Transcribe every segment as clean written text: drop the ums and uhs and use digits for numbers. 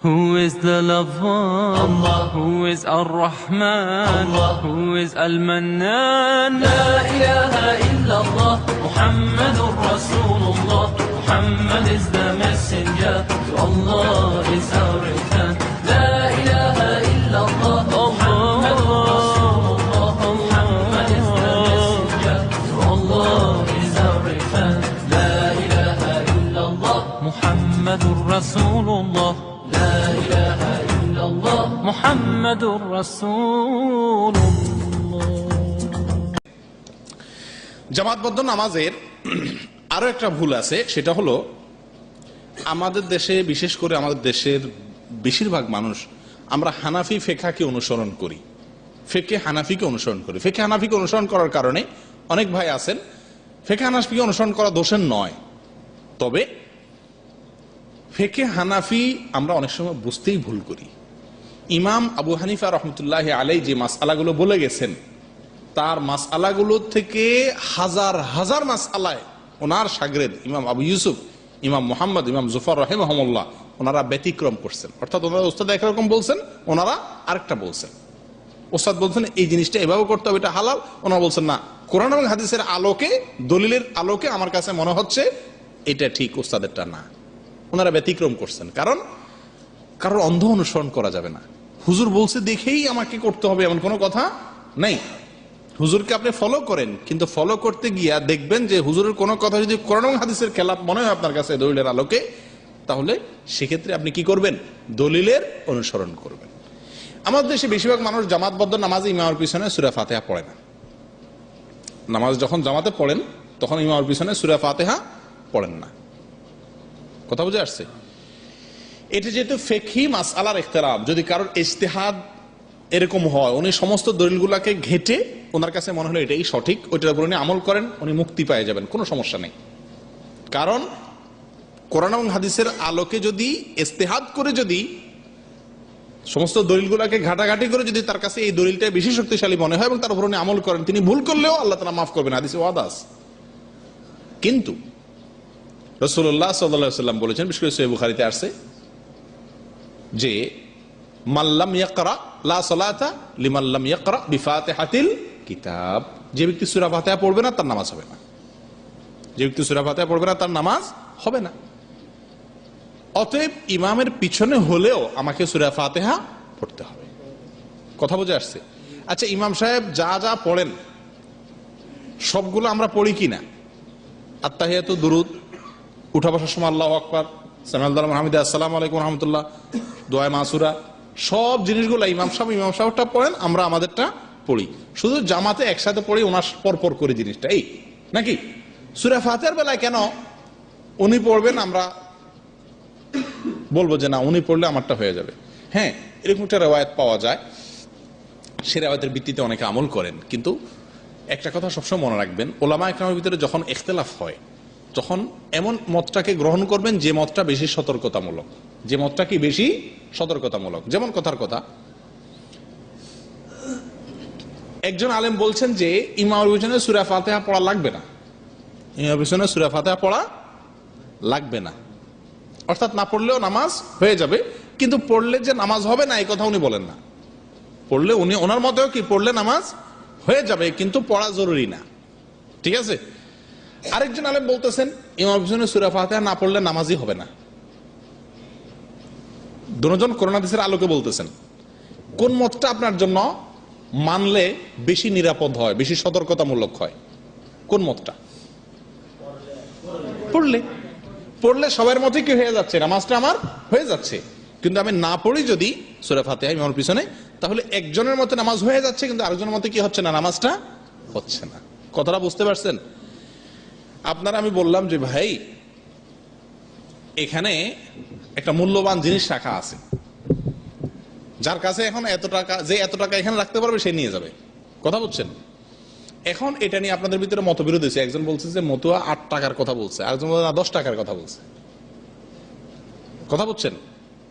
Who is the lover? Allah. Who is Ar-Rahman? Allah. Who is Al-Mannan? La ilaha illallah, Muhammadur Rasulullah. Muhammad is the messenger, to Allah is our return. La ilaha illallah, Muhammadur Rasulullah. Muhammad is the messenger, to Allah is our return. La ilaha illallah, Muhammadur Rasulullah. La ilaha illallah. Muhammadur Rasulullah. জামাতবদ্ধ নামাজের আরো একটা ভুল আছে, সেটা হলো আমাদের দেশে, বিশেষ করে আমাদের দেশের বেশিরভাগ মানুষ আমরা হানাফি ফেকাকে অনুসরণ করি, ফেকে হানাফিকে অনুসরণ করি। ফেকে হানাফিকে অনুসরণ করার কারণে অনেক ভাই আছেন, ফেকে হানাফিকে অনুসরণ করা দোষের নয়, তবে ফেকে হানাফি আমরা অনেক সময় বুঝতেই ভুল করি। ইমাম আবু হানিফা রহমতুল্লাহ আলাই যে মাসআলাগুলো বলে গেছেন, তার মাসআলাগুলো থেকে হাজার হাজার মাসআলায় ওনার শাগরেদ ইমাম আবু ইউসুফ, ইমাম মুহাম্মদ, ইমাম জুফর রাহিমাহুল্লাহ ওনারা ব্যতিক্রম করছেন। অর্থাৎ ওনারা উস্তাদ একরকম বলছেন, ওনারা আরেকটা বলছেন। ওস্তাদ বলছেন এই জিনিসটা এভাবে করতে হবে, এটা হালাল, ওনারা বলছেন না, কোরআন এবং হাদিসের আলোকে, দলিলের আলোকে আমার কাছে মনে হচ্ছে এটা ঠিক, ওস্তাদেরটা না। ওনারা ব্যতিক্রম করছেন, কারণ কারোর অন্ধ অনুসরণ করা যাবে না। হুজুর বলছে দেখেই আমাকে করতে হবে এমন কোনো কথা নেই। হুজুরকে আপনি ফলো করেন, কিন্তু ফলো করতে গিয়া দেখবেন যে হুজুরের কোনো কথা যদি কোরআন এবং হাদিসের খেলাফ মনে হয় আপনার কাছে দলিলের আলোকে, তাহলে সেক্ষেত্রে আপনি কি করবেন? দলিলের অনুসরণ করবেন। আমাদের দেশে বেশিরভাগ মানুষ জামাতবদ্ধ নামাজে ইমামের পিছনে সূরা ফাতিহা পড়ে না। নামাজ যখন জামাতে পড়েন তখন ইমামের পিছনে সূরা ফাতিহা পড়েন না। কথা বুঝে আসছে? এটা যেহেতু ফিকহি মাসআলার ইখতিলাফ, যদি কারোর ইজতিহাদ এরকম হয়, উনি সমস্ত দলিলগুলোকে ঘেটে ওনার কাছে মনে হলো এটাই সঠিক, ওইটার উপর উনি আমল করেন, উনি মুক্তি পেয়ে যাবেন, কোনো সমস্যা নেই। কারণ কোরআন এবং হাদিসের আলোকে যদি ইজতিহাদ করে, যদি সমস্ত দলিলগুলোকে ঘাটাঘাটি করে যদি তার কাছে এই দলিলটা বেশি শক্তিশালী মনে হয় এবং তার উপর উনি আমল করেন, তিনি ভুল করলেও আল্লাহ তাআলা মাফ করবেন, হাদিসে ওয়াদা আছে। কিন্তু রাসূলুল্লাহ সাল্লাল্লাহু আলাইহি ওয়াসাল্লাম বলেছেন, বিশেষ করে সহিহ বুখারীতে আসছে যে মাল্লাম ইয়াকরা লা সালাতা লিমান লাম ইয়াকরা বিফাতিহাতিল কিতাব, যে ব্যক্তি সূরা ফাতিহা পড়বে না তার নামাজ হবে না। যে ব্যক্তি সূরা ফাতিহা পড়বে না তার নামাজ হবে না। অতএব ইমামের পিছনে হলেও আমাকে সূরা ফাতিহা পড়তে হবে। কথা বুঝে আসছে? আচ্ছা, ইমাম সাহেব যা যা পড়েন সবগুলো আমরা পড়ি কিনা? আত্তাহিয়াতু, দুরুদ, উঠা বসার সময় আল্লাহু আকবার, সামি আল্লাহু হামিদা, আসসালামু আলাইকুম রাহমাতুল্লাহ, দোয়া মাসুরা, সব জিনিসগুলো ইমাম সাহেবটা পড়েন, আমরা আমাদেরটা পড়ি। শুধু জামাতে একসাথে পড়ি, ওনার পরপর করে জিনিসটা এই নাকি? সূরা ফাতিহার বেলায় কেন উনি পড়বেন আমরা বলবো যে না, উনি পড়লে আমারটা হয়ে যাবে? হ্যাঁ, এরকম একটা রিওয়ায়াত পাওয়া যায়, সে রিওয়ায়াতের ভিত্তিতে অনেকে আমল করেন। কিন্তু একটা কথা সবসময় মনে রাখবেন, ওলামা ইকরামের ভিতরে যখন ইখতিলাফ হয়, তখন এমন মতটাকে গ্রহণ করবেন যে মতটা বেশি সতর্কতামূলক, যে মতটা কি বেশি সতর্কতামূলক। যেমন কথার কথা, একজন আলেম বলছেন যে ইমামের পিছনে সূরা ফাতিহা পড়া লাগবে না, ইমামের পিছনে সূরা ফাতিহা পড়া লাগবে না, অর্থাৎ না পড়লেও নামাজ হয়ে যাবে। কিন্তু পড়লে যে নামাজ হবে না এই কথা উনি বলেন না। পড়লে উনি, ওনার মতেও কি, পড়লে নামাজ হয়ে যাবে, কিন্তু পড়া জরুরি না। ঠিক আছে? আরেকজন আলেম বলতেছেন ইমামের পিছনে সূরা ফাতিহা না পড়লে নামাজই হবে না। দুজন কোরআন হাদিসের আলোকে বলতেছেন। কোন মতটা আপনার জন্য মানলে বেশি নিরাপদ হয়, বেশি সতর্কতামূলক হয়? কোন মতটা? পড়লে সবার মতে কি হয়ে যাচ্ছে, নামাজটা আমার হয়ে যাচ্ছে। কিন্তু আমি না পড়ি যদি সূরা ফাতিহা ইমামের পিছনে, তাহলে একজনের মতে নামাজ হয়ে যাচ্ছে, কিন্তু আরেকজনের মতে কি হচ্ছে না, নামাজটা হচ্ছে না। কথাটা বুঝতে পারছেন? আপনারা, আমি বললাম যে ভাই এখানে একটা মূল্যবান জিনিস রাখা আছে, যার কাছে এখন এত টাকা, যে এত টাকা এখানে রাখতে পারবে সে নিয়ে যাবে। কথা বুঝছেন? এখন এটা নিয়ে আপনাদের ভিতরে মতবিরোধ হয়েছে। একজন বলছে যে মতুয়া 8 টাকার কথা বলছে, আরেকজন বলছে না 10 টাকার কথা বলছে। কথা বুঝছেন?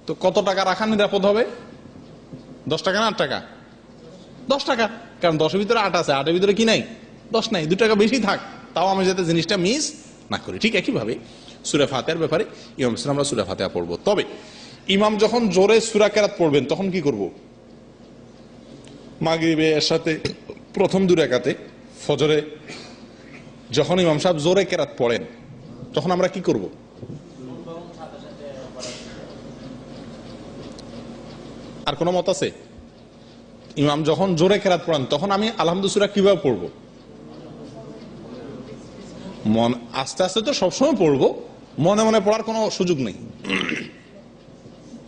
তো কত টাকা রাখা নিরাপদ হবে? 10 টাকা না 8 টাকা? 10 টাকা, কারণ 10-এর ভিতরে 8 আছে, 8-এর ভিতরে কি নাই? 10 নাই। 2 টাকা বেশি থাক, তাও আমি যাতে জিনিসটা মিস না করি। ঠিক একইভাবে সূরা ফাতিহার ব্যাপারে ইমাম সাহেব আমরা সূরা ফাতিহা পড়বো, তবে ইমাম যখন জোরে সূরা কেরাত পড়বেন তখন কি করব? মাগরিবে এর সাথে প্রথম 2 রাকাতে, ফজরে যখন ইমাম সাহেব জোরে কেরাত পড়েন তখন আমরা কি করব? আর কোন মত আছে? ইমাম যখন জোরে কেরাত পড়েন তখন আমি আলহামদুলিল্লাহ সূরা কিভাবে পড়বো? মন আস্তে আস্তে তো সবসময় পড়বো, মনে মনে পড়ার কোনো সুযোগ নেই।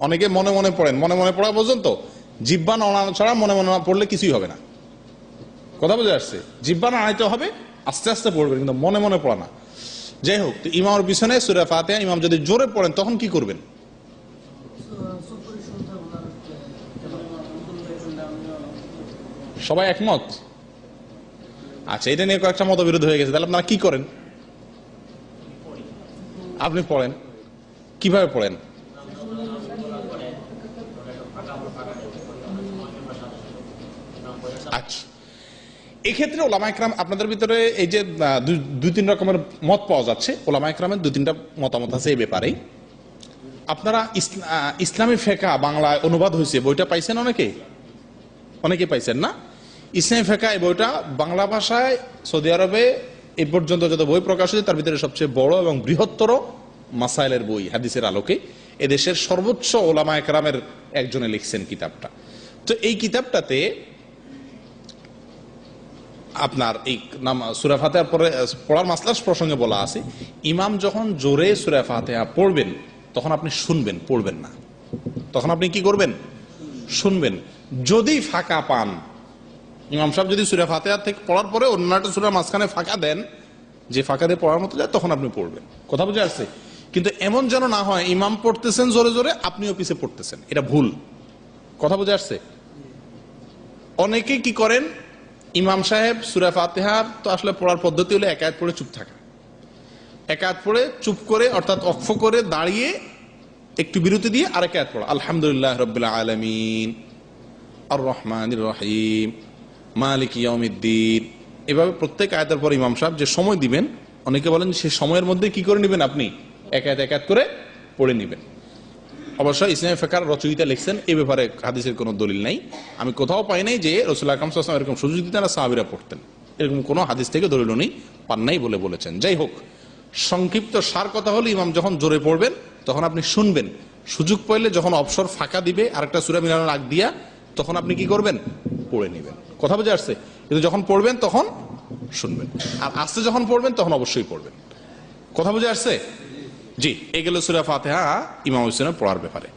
অনেকে মনে মনে পড়েন, মনে মনে পড়া পর্যন্ত জিহ্বা নাড়ানো ছাড়া মনে মনে পড়লে কিছুই হবে না। কথা বুঝে আসছে? জিহ্বা নাড়াইতে হবে, আস্তে আস্তে পড়বেন, কিন্তু মনে মনে পড়া না। যাই হোক, ইমামের পিছনে সূরা ফাতিহা ইমাম যদি জোরে পড়েন তখন কি করবেন? সবাই একমত? আচ্ছা, এটা নিয়ে কয়েকটা মতবিরোধ হয়ে গেছে। তাহলে আপনারা কি করেন? আপনি পড়েন, কিভাবে পড়েন? আচ্ছা, এক্ষেত্রে ওলামা ইকরাম আপনাদের ভিতরে এই যে 2-3 রকমের মত পাওয়া যাচ্ছে, ওলামা ইকরামের 2-3টা মতামত আছে এই ব্যাপারে। আপনারা ইসলামী ফিকহ বাংলায় অনুবাদ হয়েছে, বইটা পাইছেন? অনেকে পাইছেন না? ইসলামী ফিকহ এই বইটা বাংলা ভাষায় সৌদি আরবে এই পর্যন্ত যত বই প্রকাশ হয়েছে তার ভিতরে সবচেয়ে বড় এবং বৃহত্তর মাসাইলের বই। হাদিসের আলোকে এদেশের সর্বোচ্চ ওলামা ইকরামের একজনে লিখছেন কিতাবটা। তো এই কিতাবটাতে আপনার এই সূরা ফাতিহার পরে পড়ার মাসলার প্রসঙ্গে বলা আছে, ইমাম যখন জোরে সূরা ফাতিহা পড়বেন তখন আপনি শুনবেন, পড়বেন না। তখন আপনি কি করবেন? শুনবেন। যদি ফাঁকা পান, ইমাম সাহেব যদি সূরা ফাতিহা থেকে পড়ার পরে অন্য একটা সূরার মাঝখানে ফাঁকা দেন, যে ফাঁকা দিয়ে পড়ার মতো যায়, তখন আপনি পড়বেন। কথা বুঝে আসছে? কিন্তু এমন যেন না হয় ইমাম পড়তেছেন জোরে জোরে, আপনিও পিছে পড়তেছেন, এটা ভুল। কথা বুঝে আসছে? অনেকে কি করেন, ইমাম সাহেব সূরা ফাতিহার তো আসলে পড়ার পদ্ধতি হলো এক আয়াত পড়ে চুপ থাকা। এক আয়াত পড়ে চুপ করে, অর্থাৎ অক্ষ করে দাঁড়িয়ে একটু বিরতি দিয়ে আরেক আয়াত পড়া, আলহামদুলিল্লাহ রাব্বিল আলামিন আর রহমানির রহিম মালিক ইয়াউমিদ্দিন। এভাবে প্রত্যেক আয়াতের পর ইমাম সাহেব যে সময় দিবেন, অনেকে বলেন সে সময়ের মধ্যে কি করে নেবেন, আপনি এক আয়াত করে পড়ে নেবেন। অবশ্যই ইসলামী ফিকহের রচয়িতা লিখছেন, এই ব্যাপারে হাদিসের কোনো দলিল নাই। আমি কোথাও পাই নাই যে রাসূলুল্লাহ সাল্লাল্লাহু আলাইহি ওয়াসাল্লাম এরকম সুযোগ দিতেন না সাহাবীরা পড়তেন, এরকম কোনো হাদিস থেকে দলিল উনি পান নাই বলে বলেছেন। যাই হোক, সংক্ষিপ্ত সার কথা হলো, ইমাম যখন জোরে পড়বেন তখন আপনি শুনবেন। সুযোগ পাইলে যখন অবসর ফাঁকা দিবে আরেকটা সূরা মিলানোর আগ দিয়া, তখন আপনি কি করবেন? পড়ে নেবেন। কথা বুঝে আসছে? কিন্তু যখন পড়বেন তখন শুনবেন, আর আস্তে যখন পড়বেন তখন অবশ্যই পড়বেন। কথা বুঝে আসছে? জি, এই গেল সূরা ফাতিহা ইমাম হোসেনের পড়ার ব্যাপারে।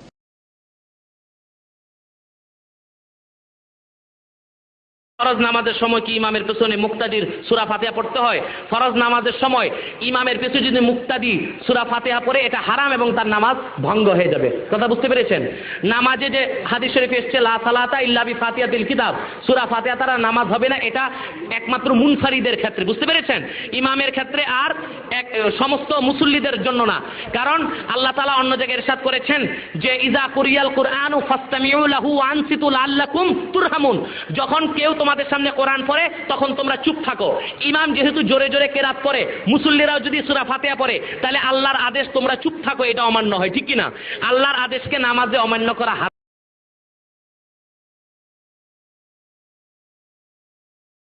ফরজ নামাজের সময় কি ইমামের পেছনে মুক্তাদির সূরা ফাতিহা পড়তে হয়? ফরজ নামাজের সময় ইমামের পেছনে যদি মুক্তাদি সূরা ফাতিহা পড়ে, এটা হারাম এবং তার নামাজ ভঙ্গ হয়ে যাবে। কথা বুঝতে পেরেছেন? নামাজে যে হাদিস শরীফে এসেছে লা সালাতা ইল্লা বিফাতিহাতিল কিতাব, সূরা ফাতিহা ছাড়া নামাজ হবে না, এটা একমাত্র মুনফারিদের ক্ষেত্রে। বুঝতে পেরেছেন? ইমামের ক্ষেত্রে আর সমস্ত মুসল্লিদের জন্য না। কারণ আল্লাহ তাআলা অন্য জায়গায় ইরশাদ করেছেন যে ইজা কুরিয়াল কুরআনু ফাসতামিউ লাহু ওয়া আনসিতু লাআল্লাকুম তুরহামুন। যখন কেউ তোমাদের সামনে কোরআন পড়ে তখন তোমরা চুপ থাকো। ইমাম যেহেতু জোরে জোরে কেরাত পড়ে, মুসল্লিরাও যদি সূরা ফাতিহা পড়ে, তাহলে আল্লাহর আদেশ তোমরা চুপ থাকো, এটা অমান্য হয়। ঠিক কিনা? আল্লাহর আদেশকে নামাজে অমান্য করা